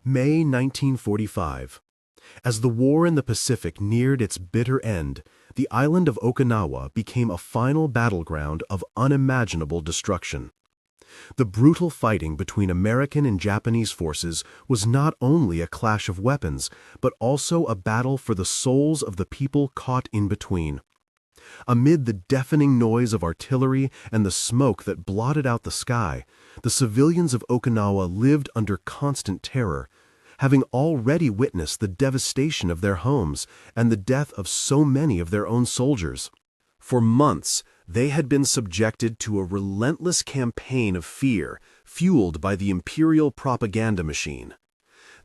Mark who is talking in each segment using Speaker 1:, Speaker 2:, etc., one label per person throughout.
Speaker 1: May 1945. As the war in the Pacific neared its bitter end, the island of Okinawa became a final battleground of unimaginable destruction. The brutal fighting between American and Japanese forces was not only a clash of weapons, but also a battle for the souls of the people caught in between. Amid the deafening noise of artillery and the smoke that blotted out the sky, the civilians of Okinawa lived under constant terror, having already witnessed the devastation of their homes and the death of so many of their own soldiers. For months, they had been subjected to a relentless campaign of fear, fueled by the imperial propaganda machine.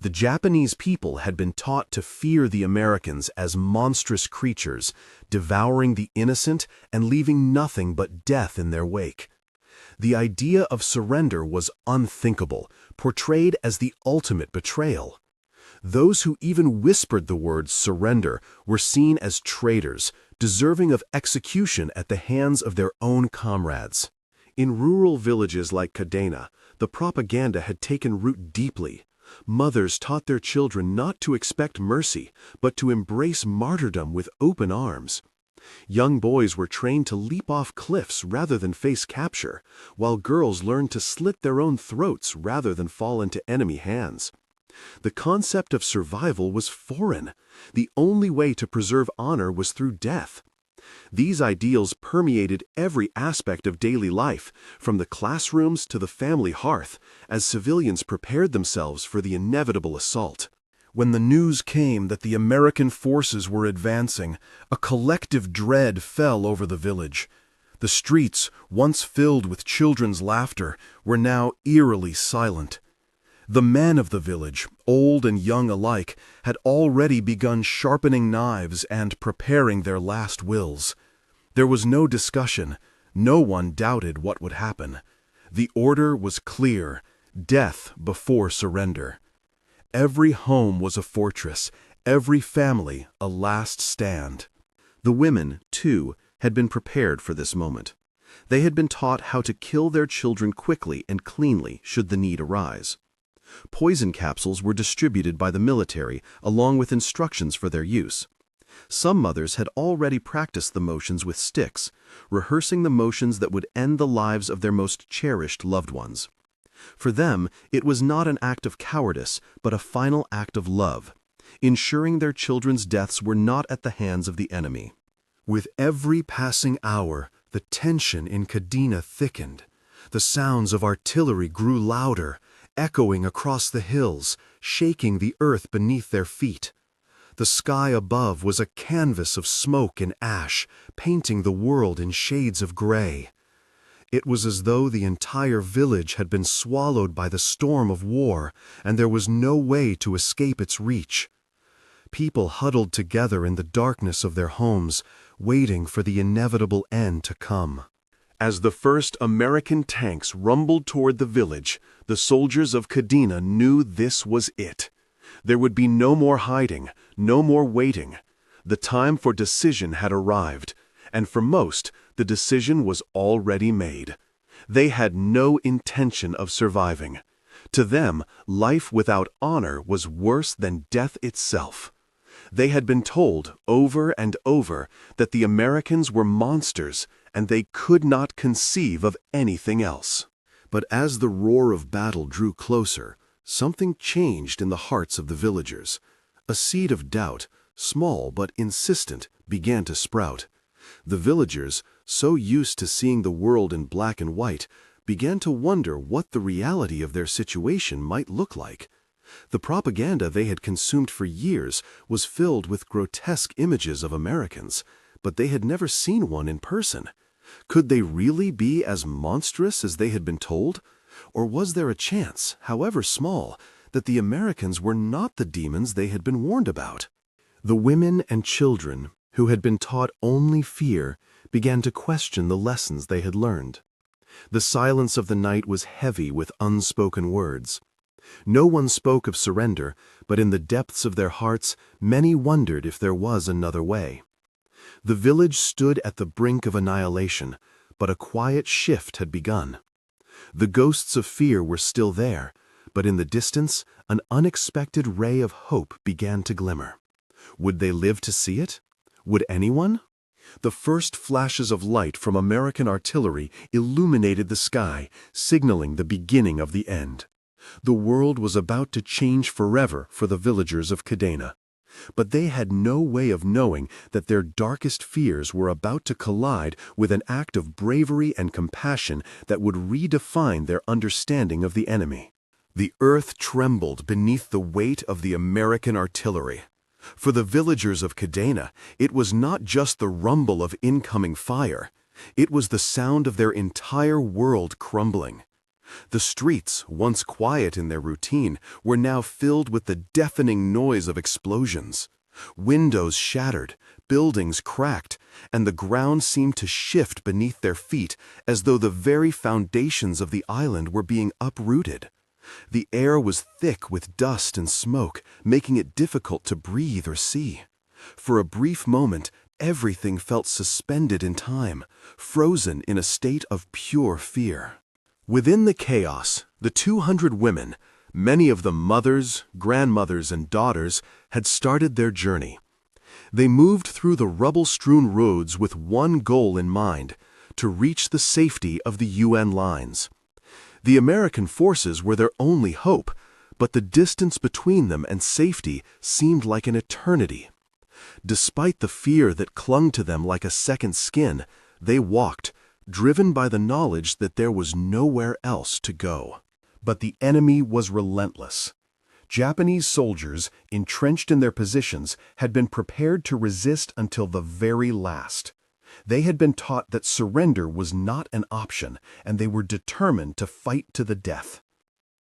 Speaker 1: The Japanese people had been taught to fear the Americans as monstrous creatures, devouring the innocent and leaving nothing but death in their wake. The idea of surrender was unthinkable, portrayed as the ultimate betrayal. Those who even whispered the word surrender were seen as traitors, deserving of execution at the hands of their own comrades. In rural villages like Kadena, the propaganda had taken root deeply. Mothers taught their children not to expect mercy, but to embrace martyrdom with open arms. Young boys were trained to leap off cliffs rather than face capture, while girls learned to slit their own throats rather than fall into enemy hands. The concept of survival was foreign. The only way to preserve honor was through death. These ideals permeated every aspect of daily life, from the classrooms to the family hearth, as civilians prepared themselves for the inevitable assault. When the news came that the American forces were advancing, a collective dread fell over the village. The streets, once filled with children's laughter, were now eerily silent. The men of the village, old and young alike, had already begun sharpening knives and preparing their last wills. There was no discussion. No one doubted what would happen. The order was clear: death before surrender. Every home was a fortress, every family a last stand. The women, too, had been prepared for this moment. They had been taught how to kill their children quickly and cleanly should the need arise. Poison capsules were distributed by the military, along with instructions for their use. Some mothers had already practiced the motions with sticks, rehearsing the motions that would end the lives of their most cherished loved ones. For them, it was not an act of cowardice, but a final act of love, ensuring their children's deaths were not at the hands of the enemy. With every passing hour, the tension in Kadena thickened. The sounds of artillery grew louder, echoing across the hills, shaking the earth beneath their feet. The sky above was a canvas of smoke and ash, painting the world in shades of gray. It was as though the entire village had been swallowed by the storm of war, and there was no way to escape its reach. People huddled together in the darkness of their homes, waiting for the inevitable end to come. As the first American tanks rumbled toward the village, the soldiers of Kadena knew this was it. There would be no more hiding, no more waiting. The time for decision had arrived, and for most, the decision was already made. They had no intention of surviving. To them, life without honor was worse than death itself. They had been told over and over that the Americans were monsters, and they could not conceive of anything else. But as the roar of battle drew closer, something changed in the hearts of the villagers. A seed of doubt, small but insistent, began to sprout. The villagers, so used to seeing the world in black and white, began to wonder what the reality of their situation might look like. The propaganda they had consumed for years was filled with grotesque images of Americans, but they had never seen one in person. Could they really be as monstrous as they had been told? Or was there a chance, however small, that the Americans were not the demons they had been warned about? The women and children, who had been taught only fear, began to question the lessons they had learned. The silence of the night was heavy with unspoken words. No one spoke of surrender, but in the depths of their hearts, many wondered if there was another way. The village stood at the brink of annihilation, but a quiet shift had begun. The ghosts of fear were still there, But in the distance, an unexpected ray of hope began to glimmer. Would they live to see it? Would anyone? The first flashes of light from American artillery illuminated the sky, signaling the beginning of the end. The world was about to change forever for the villagers of Kadena. But they had no way of knowing that their darkest fears were about to collide with an act of bravery and compassion that would redefine their understanding of the enemy. The earth trembled beneath the weight of the American artillery. For the villagers of Kadena, it was not just the rumble of incoming fire. It was the sound of their entire world crumbling. The streets, once quiet in their routine, were now filled with the deafening noise of explosions. Windows shattered, buildings cracked, and the ground seemed to shift beneath their feet as though the very foundations of the island were being uprooted. The air was thick with dust and smoke, making it difficult to breathe or see. For a brief moment, everything felt suspended in time, frozen in a state of pure fear. Within the chaos, the 200 women, many of them mothers, grandmothers, and daughters, had started their journey. They moved through the rubble-strewn roads with one goal in mind: to reach the safety of the UN lines. The American forces were their only hope, but the distance between them and safety seemed like an eternity. Despite the fear that clung to them like a second skin, they walked, driven by the knowledge that there was nowhere else to go. But the enemy was relentless. Japanese soldiers, entrenched in their positions, had been prepared to resist until the very last. They had been taught that surrender was not an option, and they were determined to fight to the death.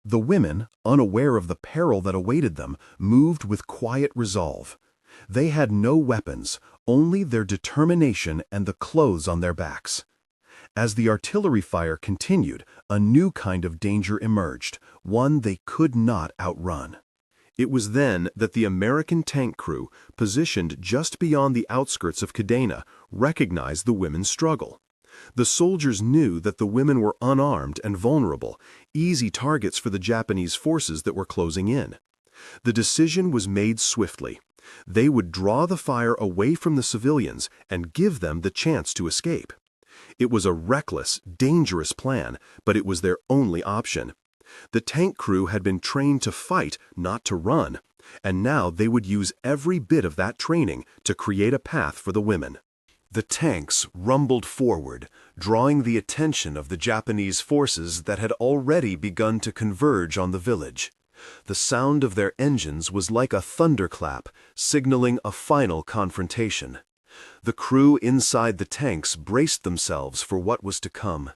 Speaker 1: The women, unaware of the peril that awaited them, moved with quiet resolve. They had no weapons, only their determination and the clothes on their backs. As the artillery fire continued, a new kind of danger emerged, one they could not outrun. It was then that the American tank crew, positioned just beyond the outskirts of Kadena, recognized the women's struggle. The soldiers knew that the women were unarmed and vulnerable, easy targets for the Japanese forces that were closing in. The decision was made swiftly. They would draw the fire away from the civilians and give them the chance to escape. It was a reckless, dangerous plan, but it was their only option. The tank crew had been trained to fight, not to run, and now they would use every bit of that training to create a path for the women. The tanks rumbled forward, drawing the attention of the Japanese forces that had already begun to converge on the village. The sound of their engines was like a thunderclap, signaling a final confrontation. The crew inside the tanks braced themselves for what was to come.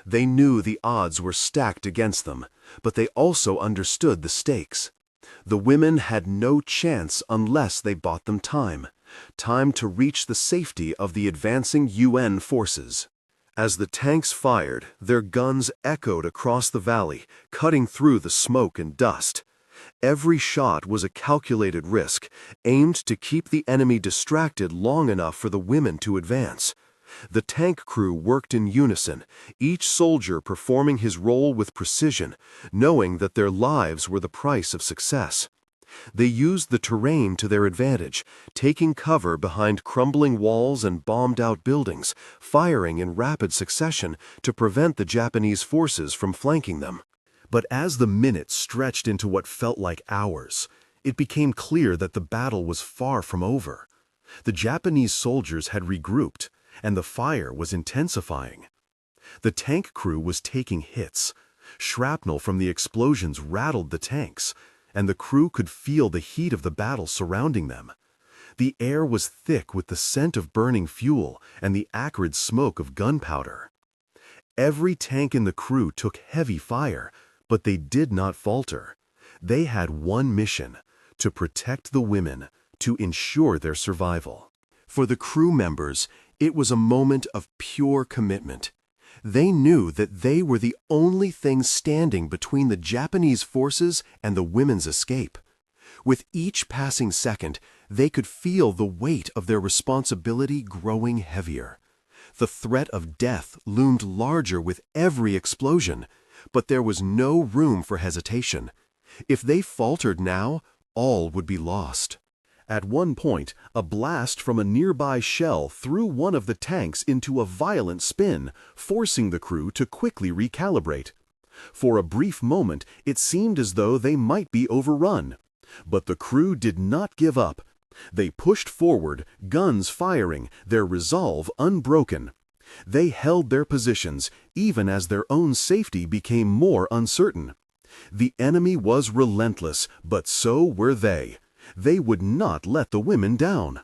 Speaker 1: They knew the odds were stacked against them, but they also understood the stakes. The women had no chance unless they bought them time to reach the safety of the advancing UN forces. As the tanks fired, their guns echoed across the valley, cutting through the smoke and dust. Every shot was a calculated risk, aimed to keep the enemy distracted long enough for the women to advance. The tank crew worked in unison, each soldier performing his role with precision, knowing that their lives were the price of success. They used the terrain to their advantage, taking cover behind crumbling walls and bombed-out buildings, firing in rapid succession to prevent the Japanese forces from flanking them. But as the minutes stretched into what felt like hours, it became clear that the battle was far from over. The Japanese soldiers had regrouped, and the fire was intensifying. The tank crew was taking hits. Shrapnel from the explosions rattled the tanks, and the crew could feel the heat of the battle surrounding them. The air was thick with the scent of burning fuel and the acrid smoke of gunpowder. Every tank in the crew took heavy fire, but they did not falter. They had one mission: to protect the women, to ensure their survival. For the crew members, it was a moment of pure commitment. They knew that they were the only thing standing between the Japanese forces and the women's escape. With each passing second, they could feel the weight of their responsibility growing heavier. The threat of death loomed larger with every explosion, But there was no room for hesitation. If they faltered now, all would be lost. At one point, a blast from a nearby shell threw one of the tanks into a violent spin, forcing the crew to quickly recalibrate. For a brief moment, it seemed as though they might be overrun. But the crew did not give up. They pushed forward, guns firing, their resolve unbroken. They held their positions, even as their own safety became more uncertain. The enemy was relentless, but so were they. They would not let the women down.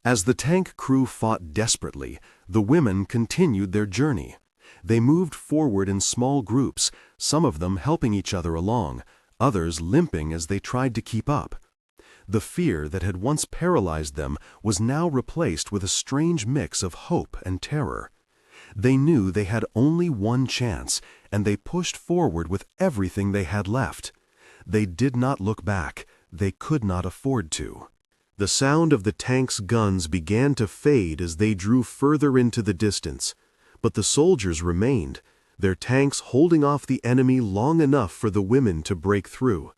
Speaker 1: As the tank crew fought desperately, the women continued their journey. They moved forward in small groups, some of them helping each other along, others limping as they tried to keep up. The fear that had once paralyzed them was now replaced with a strange mix of hope and terror. They knew they had only one chance, and they pushed forward with everything they had left. They did not look back. They could not afford to. The sound of the tank's guns began to fade as they drew further into the distance, but the soldiers remained, their tanks holding off the enemy long enough for the women to break through.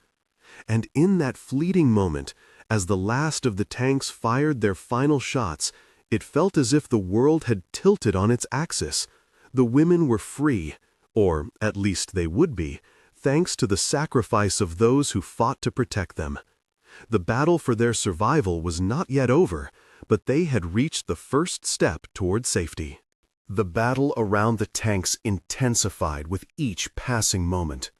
Speaker 1: And in that fleeting moment, as the last of the tanks fired their final shots, it felt as if the world had tilted on its axis. The women were free, or at least they would be, thanks to the sacrifice of those who fought to protect them. The battle for their survival was not yet over, but they had reached the first step toward safety. The battle around the tanks intensified with each passing moment.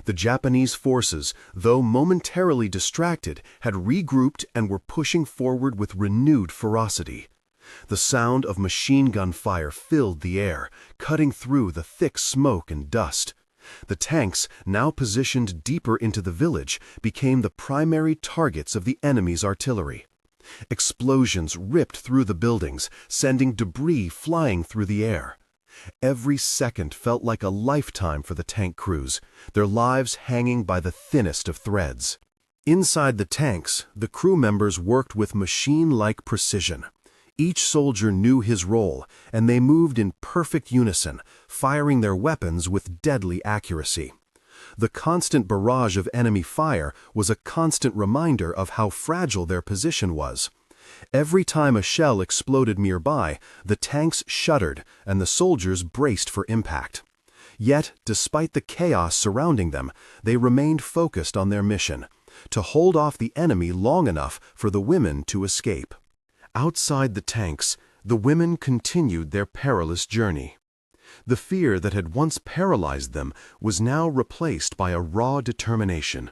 Speaker 1: The Japanese forces, though momentarily distracted, had regrouped and were pushing forward with renewed ferocity. The sound of machine gun fire filled the air, cutting through the thick smoke and dust. The tanks, now positioned deeper into the village, became the primary targets of the enemy's artillery. Explosions ripped through the buildings, sending debris flying through the air. Every second felt like a lifetime for the tank crews, their lives hanging by the thinnest of threads. Inside the tanks, the crew members worked with machine-like precision. Each soldier knew his role, and they moved in perfect unison, firing their weapons with deadly accuracy. The constant barrage of enemy fire was a constant reminder of how fragile their position was. Every time a shell exploded nearby, the tanks shuddered and the soldiers braced for impact. Yet, despite the chaos surrounding them, they remained focused on their mission, to hold off the enemy long enough for the women to escape. Outside the tanks, the women continued their perilous journey. The fear that had once paralyzed them was now replaced by a raw determination.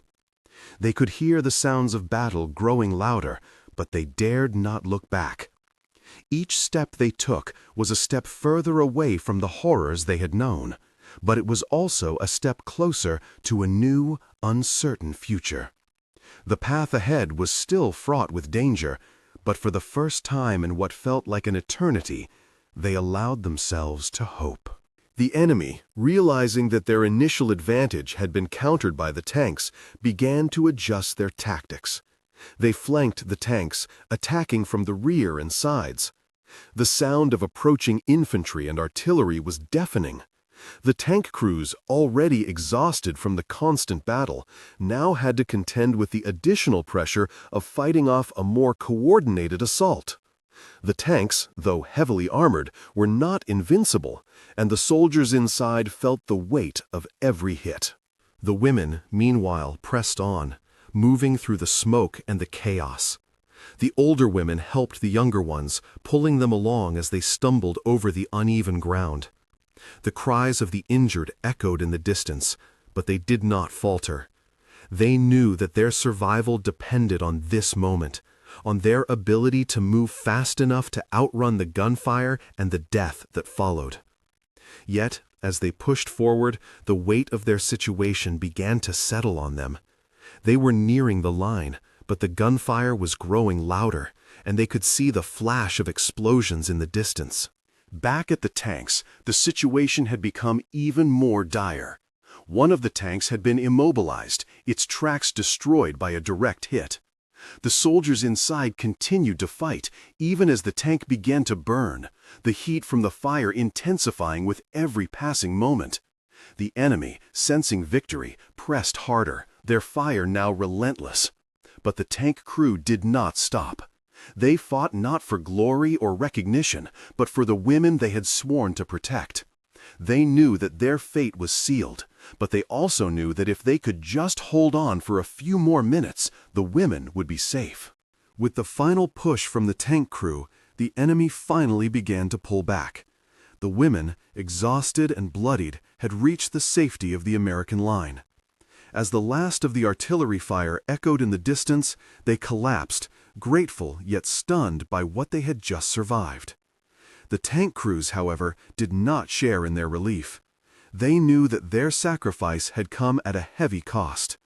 Speaker 1: They could hear the sounds of battle growing louder, but they dared not look back. Each step they took was a step further away from the horrors they had known, but it was also a step closer to a new, uncertain future. The path ahead was still fraught with danger, but for the first time in what felt like an eternity, they allowed themselves to hope. The enemy, realizing that their initial advantage had been countered by the tanks, began to adjust their tactics. They flanked the tanks, attacking from the rear and sides. The sound of approaching infantry and artillery was deafening. The tank crews, already exhausted from the constant battle, now had to contend with the additional pressure of fighting off a more coordinated assault. The tanks, though heavily armored, were not invincible, and the soldiers inside felt the weight of every hit. The women, meanwhile, pressed on, moving through the smoke and the chaos. The older women helped the younger ones, pulling them along as they stumbled over the uneven ground. The cries of the injured echoed in the distance, but they did not falter. They knew that their survival depended on this moment, on their ability to move fast enough to outrun the gunfire and the death that followed. Yet, as they pushed forward, the weight of their situation began to settle on them. They were nearing the line, but the gunfire was growing louder, and they could see the flash of explosions in the distance. Back at the tanks, the situation had become even more dire. One of the tanks had been immobilized, its tracks destroyed by a direct hit. The soldiers inside continued to fight, even as the tank began to burn, the heat from the fire intensifying with every passing moment. The enemy, sensing victory, pressed harder, their fire now relentless. But the tank crew did not stop. They fought not for glory or recognition, but for the women they had sworn to protect. They knew that their fate was sealed, but they also knew that if they could just hold on for a few more minutes, the women would be safe. With the final push from the tank crew, the enemy finally began to pull back. The women, exhausted and bloodied, had reached the safety of the American line. As the last of the artillery fire echoed in the distance, they collapsed, grateful yet stunned by what they had just survived. The tank crews, however, did not share in their relief. They knew that their sacrifice had come at a heavy cost.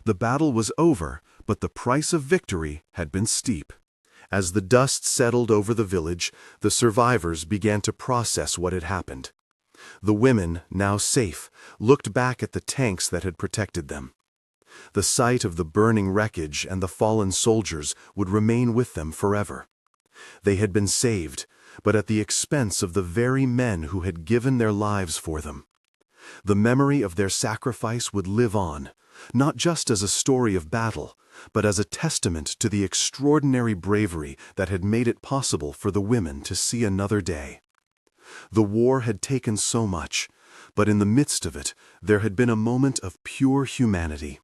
Speaker 1: The battle was over, but the price of victory had been steep. As the dust settled over the village, the survivors began to process what had happened. The women, now safe, looked back at the tanks that had protected them. The sight of the burning wreckage and the fallen soldiers would remain with them forever. They had been saved, but at the expense of the very men who had given their lives for them. The memory of their sacrifice would live on, not just as a story of battle, but as a testament to the extraordinary bravery that had made it possible for the women to see another day. The war had taken so much, but in the midst of it, there had been a moment of pure humanity,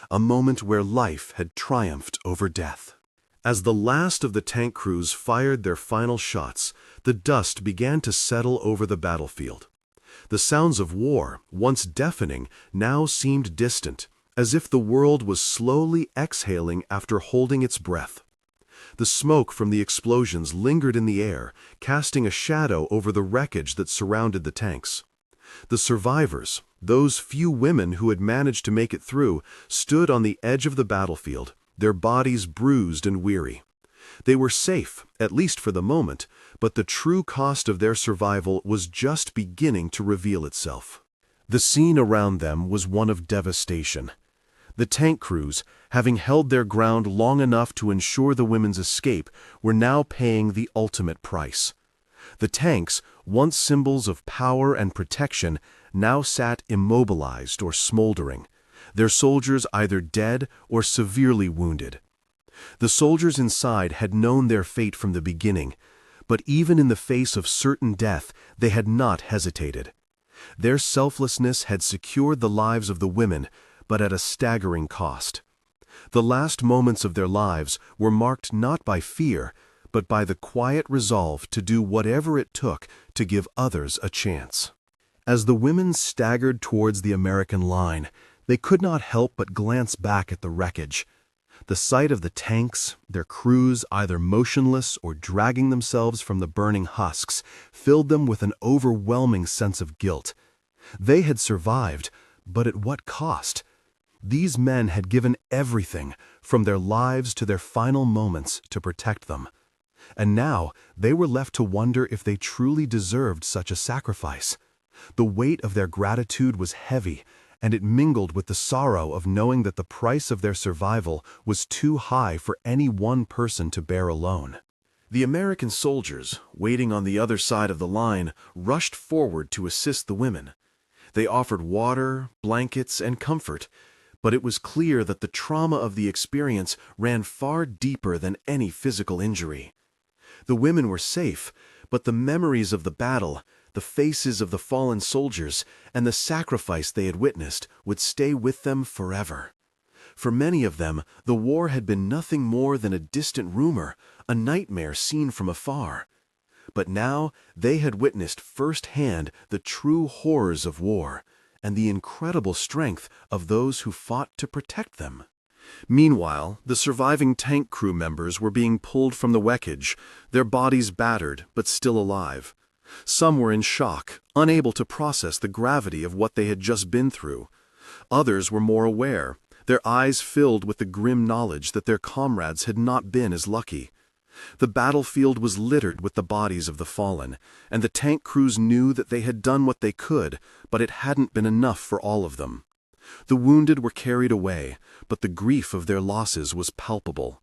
Speaker 1: a moment where life had triumphed over death. As the last of the tank crews fired their final shots, the dust began to settle over the battlefield. The sounds of war, once deafening, now seemed distant, as if the world was slowly exhaling after holding its breath. The smoke from the explosions lingered in the air, casting a shadow over the wreckage that surrounded the tanks. The survivors, those few women who had managed to make it through, stood on the edge of the battlefield, their bodies bruised and weary. They were safe, at least for the moment, but the true cost of their survival was just beginning to reveal itself. The scene around them was one of devastation. The tank crews, having held their ground long enough to ensure the women's escape, were now paying the ultimate price. The tanks, once symbols of power and protection, now sat immobilized or smoldering, their soldiers either dead or severely wounded. The soldiers inside had known their fate from the beginning, but even in the face of certain death, they had not hesitated. Their selflessness had secured the lives of the women, but at a staggering cost. The last moments of their lives were marked not by fear, but by the quiet resolve to do whatever it took to give others a chance. As the women staggered towards the American line, they could not help but glance back at the wreckage. The sight of the tanks, their crews either motionless or dragging themselves from the burning husks, filled them with an overwhelming sense of guilt. They had survived, but at what cost? These men had given everything, from their lives to their final moments, to protect them. And now they were left to wonder if they truly deserved such a sacrifice. The weight of their gratitude was heavy, and it mingled with the sorrow of knowing that the price of their survival was too high for any one person to bear alone. The American soldiers, waiting on the other side of the line, rushed forward to assist the women. They offered water, blankets, and comfort, but it was clear that the trauma of the experience ran far deeper than any physical injury. The women were safe, but the memories of the battle, the faces of the fallen soldiers, and the sacrifice they had witnessed would stay with them forever. For many of them, the war had been nothing more than a distant rumor, a nightmare seen from afar. But now they had witnessed firsthand the true horrors of war, and the incredible strength of those who fought to protect them. Meanwhile, the surviving tank crew members were being pulled from the wreckage, their bodies battered but still alive. Some were in shock, unable to process the gravity of what they had just been through. Others were more aware, their eyes filled with the grim knowledge that their comrades had not been as lucky. The battlefield was littered with the bodies of the fallen, and the tank crews knew that they had done what they could, but it hadn't been enough for all of them. The wounded were carried away, but the grief of their losses was palpable.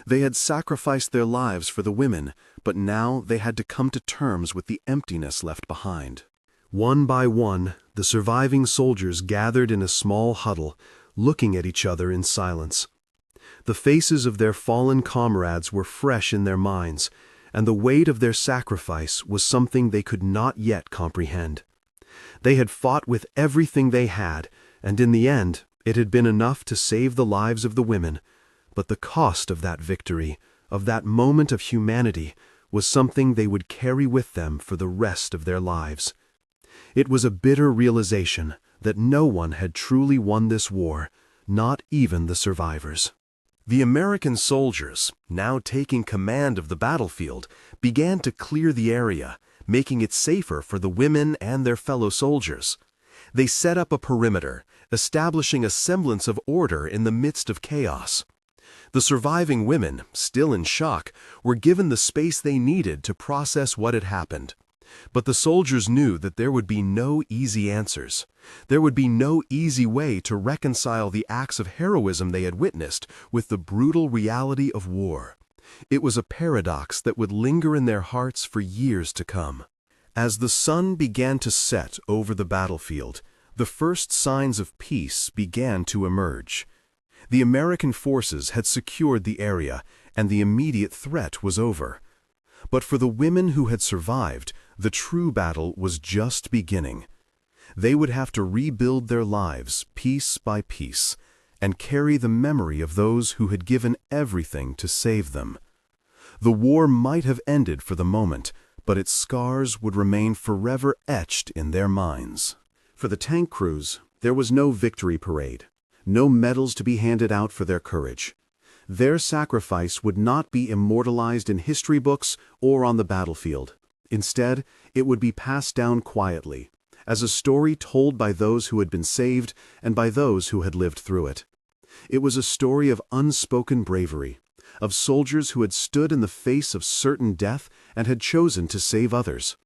Speaker 1: They had sacrificed their lives for the women, but now they had to come to terms with the emptiness left behind. One by one, the The surviving soldiers gathered in a small huddle, looking at each other in silence. The faces of their fallen comrades were fresh in their minds, and the weight of their sacrifice was something they could not yet comprehend. They had fought with everything they had, and in the end, it had been enough to save the lives of the women. But the cost of that victory, of that moment of humanity, was something they would carry with them for the rest of their lives. It was a bitter realization that no one had truly won this war, not even the survivors. The American soldiers, now taking command of the battlefield, began to clear the area, making it safer for the women and their fellow soldiers. They set up a perimeter, establishing a semblance of order in the midst of chaos. The surviving women, still in shock, were given the space they needed to process what had happened. But the soldiers knew that there would be no easy answers. There would be no easy way to reconcile the acts of heroism they had witnessed with the brutal reality of war. It was a paradox that would linger in their hearts for years to come. As the sun began to set over the battlefield, the first signs of peace began to emerge. The American forces had secured the area, and the immediate threat was over. But for the women who had survived, the true battle was just beginning. They would have to rebuild their lives piece by piece, and carry the memory of those who had given everything to save them. The war might have ended for the moment, but its scars would remain forever etched in their minds. For the tank crews, there was no victory parade, no medals to be handed out for their courage. Their sacrifice would not be immortalized in history books or on the battlefield. Instead, it would be passed down quietly, as a story told by those who had been saved and by those who had lived through it. It was a story of unspoken bravery, of soldiers who had stood in the face of certain death and had chosen to save others.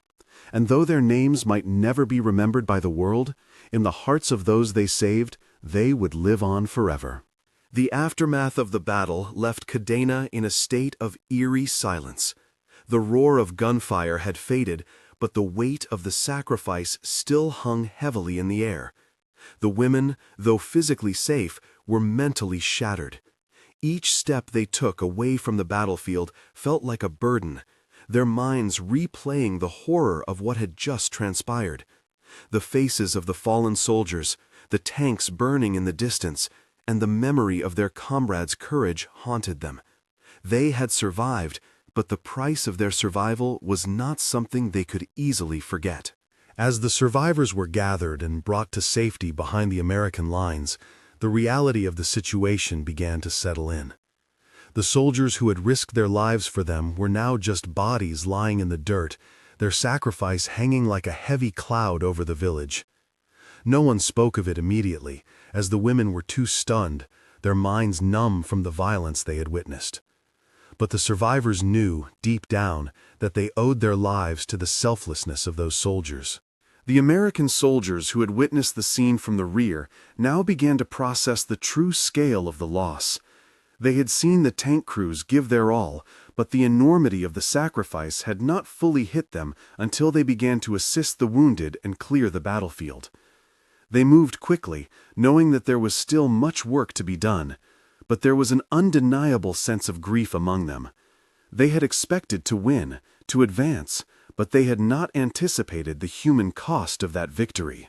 Speaker 1: And though their names might never be remembered by the world, in the hearts of those they saved, they would live on forever. The aftermath of the battle left Kadena in a state of eerie silence. The roar of gunfire had faded, but the weight of the sacrifice still hung heavily in the air. The women, though physically safe, were mentally shattered. Each step they took away from the battlefield felt like a burden, their minds replaying the horror of what had just transpired. The faces of the fallen soldiers, the tanks burning in the distance, and the memory of their comrades' courage haunted them. They had survived, but the price of their survival was not something they could easily forget. As the survivors were gathered and brought to safety behind the American lines, the reality of the situation began to settle in. The soldiers who had risked their lives for them were now just bodies lying in the dirt, their sacrifice hanging like a heavy cloud over the village. No one spoke of it immediately, as the women were too stunned, their minds numb from the violence they had witnessed. But the survivors knew, deep down, that they owed their lives to the selflessness of those soldiers. The American soldiers who had witnessed the scene from the rear now began to process the true scale of the loss. They had seen the tank crews give their all, but the enormity of the sacrifice had not fully hit them until they began to assist the wounded and clear the battlefield. They moved quickly, knowing that there was still much work to be done, but there was an undeniable sense of grief among them. They had expected to win, to advance, but they had not anticipated the human cost of that victory.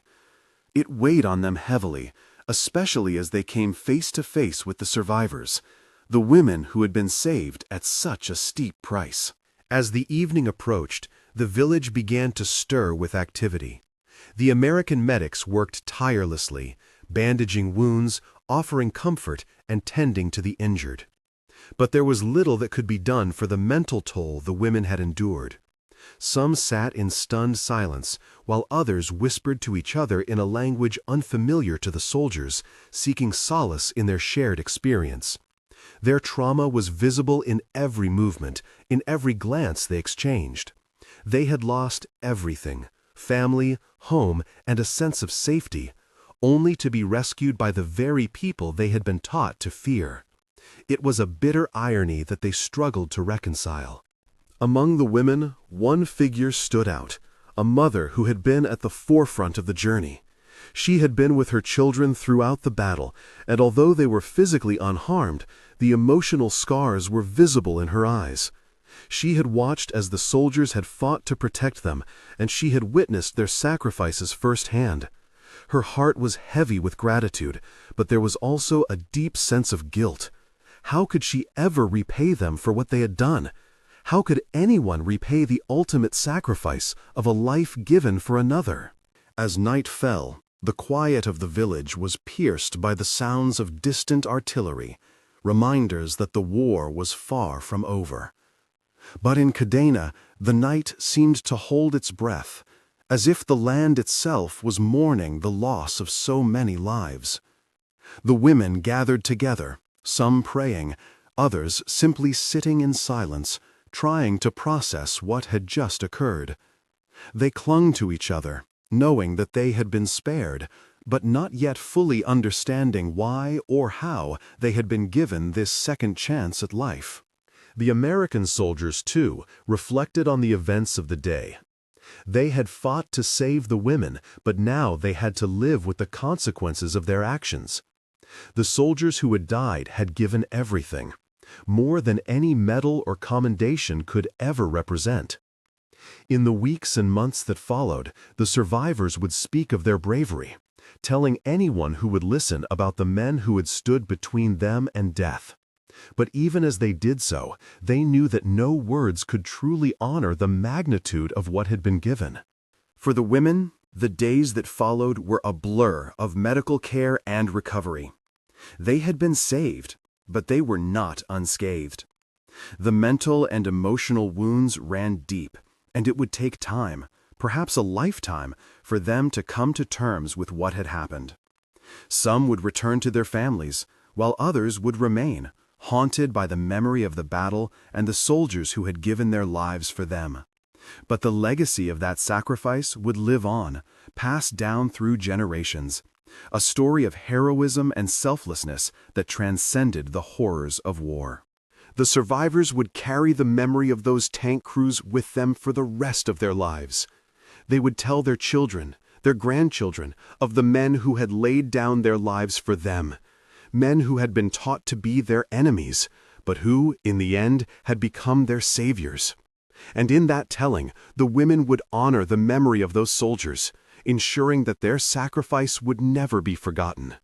Speaker 1: It weighed on them heavily, especially as they came face to face with the survivors, the women who had been saved at such a steep price. As the evening approached, the village began to stir with activity. The American medics worked tirelessly, bandaging wounds, offering comfort, and tending to the injured. But there was little that could be done for the mental toll the women had endured. Some sat in stunned silence, while others whispered to each other in a language unfamiliar to the soldiers, seeking solace in their shared experience. Their trauma was visible in every movement, in every glance they exchanged. They had lost everything: family, home, and a sense of safety, only to be rescued by the very people they had been taught to fear. It was a bitter irony that they struggled to reconcile. Among the women, one figure stood out, a mother who had been at the forefront of the journey. She had been with her children throughout the battle, and although they were physically unharmed, the emotional scars were visible in her eyes. She had watched as the soldiers had fought to protect them, and she had witnessed their sacrifices firsthand. Her heart was heavy with gratitude, but there was also a deep sense of guilt. How could she ever repay them for what they had done? How could anyone repay the ultimate sacrifice of a life given for another? As night fell, the quiet of the village was pierced by the sounds of distant artillery, reminders that the war was far from over. But in Cadena, the night seemed to hold its breath, as if the land itself was mourning the loss of so many lives. The women gathered together, some praying, others simply sitting in silence, trying to process what had just occurred. They clung to each other, knowing that they had been spared, but not yet fully understanding why or how they had been given this second chance at life. The American soldiers, too, reflected on the events of the day. They had fought to save the women, but now they had to live with the consequences of their actions. The soldiers who had died had given everything, more than any medal or commendation could ever represent. In the weeks and months that followed, the survivors would speak of their bravery, telling anyone who would listen about the men who had stood between them and death. But even as they did so, they knew that no words could truly honor the magnitude of what had been given. For the women, the days that followed were a blur of medical care and recovery. They had been saved, but they were not unscathed. The mental and emotional wounds ran deep, and it would take time, perhaps a lifetime, for them to come to terms with what had happened. Some would return to their families, while others would remain, haunted by the memory of the battle and the soldiers who had given their lives for them. But the legacy of that sacrifice would live on, passed down through generations, a story of heroism and selflessness that transcended the horrors of war. The survivors would carry the memory of those tank crews with them for the rest of their lives. They would tell their children, their grandchildren, of the men who had laid down their lives for them, men who had been taught to be their enemies, but who, in the end, had become their saviors. And in that telling, the women would honor the memory of those soldiers, ensuring that their sacrifice would never be forgotten.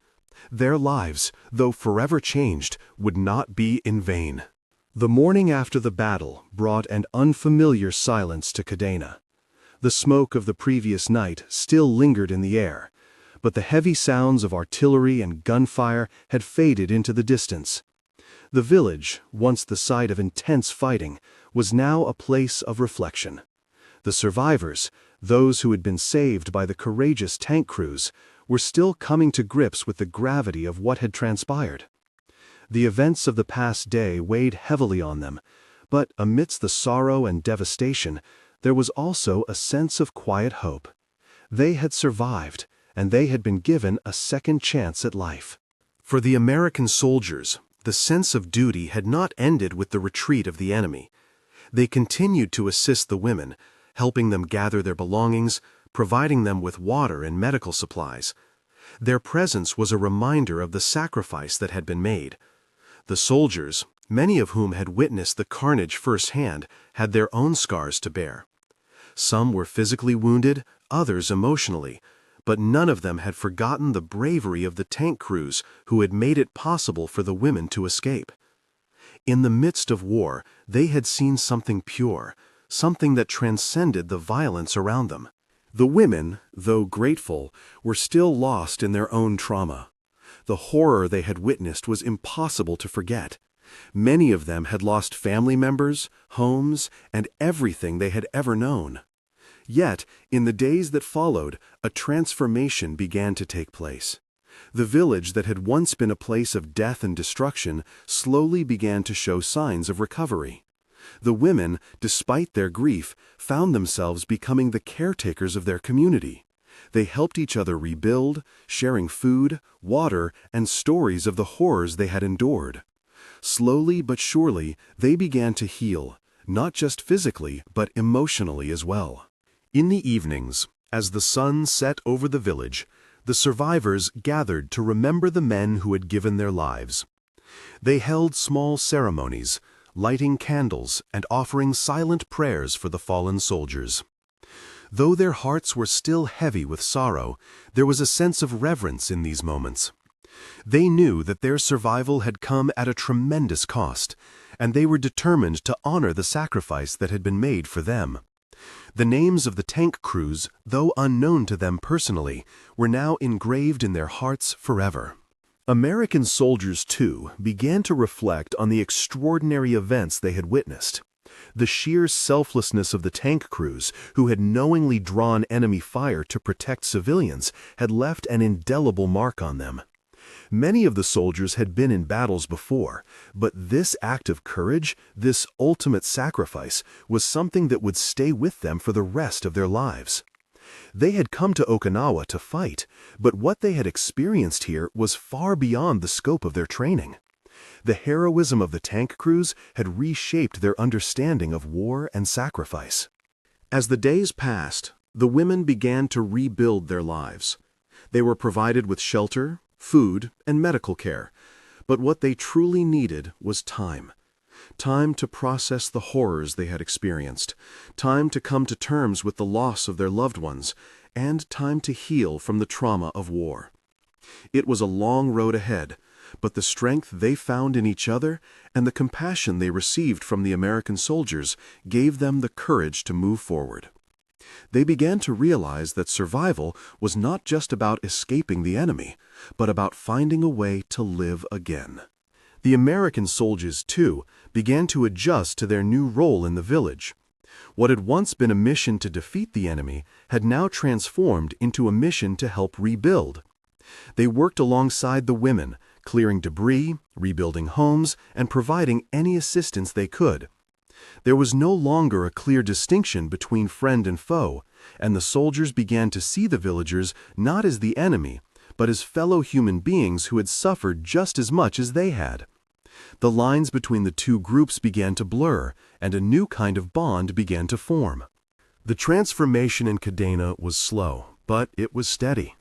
Speaker 1: Their lives, though forever changed, would not be in vain. The morning after the battle brought an unfamiliar silence to Cadena. The smoke of the previous night still lingered in the air, but the heavy sounds of artillery and gunfire had faded into the distance. The village, once the site of intense fighting, was now a place of reflection. The survivors, those who had been saved by the courageous tank crews, were still coming to grips with the gravity of what had transpired. The events of the past day weighed heavily on them, but amidst the sorrow and devastation, there was also a sense of quiet hope. They had survived, and they had been given a second chance at life. For the American soldiers, the sense of duty had not ended with the retreat of the enemy. They continued to assist the women, helping them gather their belongings, providing them with water and medical supplies. Their presence was a reminder of the sacrifice that had been made. The soldiers, many of whom had witnessed the carnage firsthand, had their own scars to bear. Some were physically wounded, others emotionally, but none of them had forgotten the bravery of the tank crews who had made it possible for the women to escape. In the midst of war, they had seen something pure, something that transcended the violence around them. The women, though grateful, were still lost in their own trauma. The horror they had witnessed was impossible to forget. Many of them had lost family members, homes, and everything they had ever known. Yet, in the days that followed, a transformation began to take place. The village that had once been a place of death and destruction slowly began to show signs of recovery. The women, despite their grief, found themselves becoming the caretakers of their community. They helped each other rebuild, sharing food, water, and stories of the horrors they had endured. Slowly but surely, they began to heal, not just physically, but emotionally as well. In the evenings, as the sun set over the village, the survivors gathered to remember the men who had given their lives. They held small ceremonies, lighting candles and offering silent prayers for the fallen soldiers. Though their hearts were still heavy with sorrow, there was a sense of reverence in these moments. They knew that their survival had come at a tremendous cost, and they were determined to honor the sacrifice that had been made for them. The names of the tank crews, though unknown to them personally, were now engraved in their hearts forever. American soldiers, too, began to reflect on the extraordinary events they had witnessed. The sheer selflessness of the tank crews, who had knowingly drawn enemy fire to protect civilians, had left an indelible mark on them. Many of the soldiers had been in battles before, but this act of courage, this ultimate sacrifice, was something that would stay with them for the rest of their lives. They had come to Okinawa to fight, but what they had experienced here was far beyond the scope of their training. The heroism of the tank crews had reshaped their understanding of war and sacrifice. As the days passed, the women began to rebuild their lives. They were provided with shelter, food, and medical care, but what they truly needed was time. Time to process the horrors they had experienced, time to come to terms with the loss of their loved ones, and time to heal from the trauma of war. It was a long road ahead, but the strength they found in each other and the compassion they received from the American soldiers gave them the courage to move forward. They began to realize that survival was not just about escaping the enemy, but about finding a way to live again. The American soldiers, too, began to adjust to their new role in the village. What had once been a mission to defeat the enemy had now transformed into a mission to help rebuild. They worked alongside the women, clearing debris, rebuilding homes, and providing any assistance they could. There was no longer a clear distinction between friend and foe, and the soldiers began to see the villagers not as the enemy, but as fellow human beings who had suffered just as much as they had. The lines between the two groups began to blur, and a new kind of bond began to form. The transformation in Kadena was slow, but it was steady.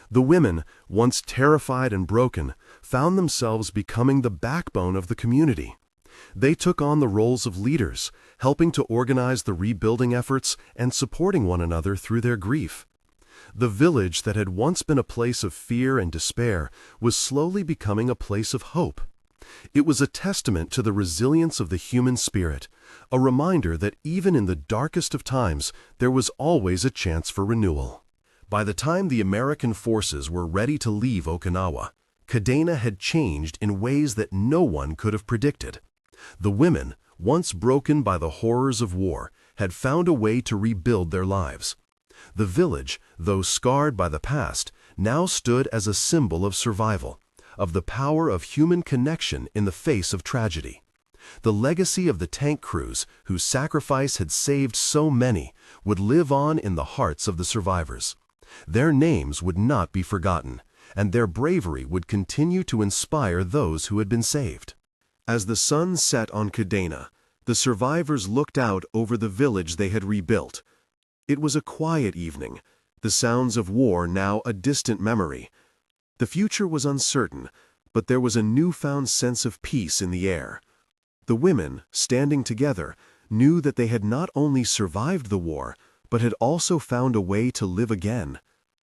Speaker 1: The women, once terrified and broken, found themselves becoming the backbone of the community. They took on the roles of leaders, helping to organize the rebuilding efforts and supporting one another through their grief. The village that had once been a place of fear and despair was slowly becoming a place of hope. It was a testament to the resilience of the human spirit, a reminder that even in the darkest of times, there was always a chance for renewal. By the time the American forces were ready to leave Okinawa, Kadena had changed in ways that no one could have predicted. The women, once broken by the horrors of war, had found a way to rebuild their lives. The village, though scarred by the past, now stood as a symbol of survival, of the power of human connection in the face of tragedy. The legacy of the tank crews, whose sacrifice had saved so many, would live on in the hearts of the survivors. Their names would not be forgotten, and their bravery would continue to inspire those who had been saved. As the sun set on Kadena, the survivors looked out over the village they had rebuilt. It was a quiet evening, the sounds of war now a distant memory. The future was uncertain, but there was a newfound sense of peace in the air. The women, standing together, knew that they had not only survived the war, but had also found a way to live again.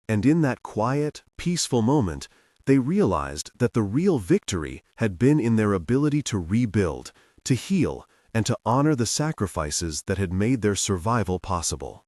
Speaker 1: And in that quiet, peaceful moment, they realized that the real victory had been in their ability to rebuild, to heal, and to honor the sacrifices that had made their survival possible.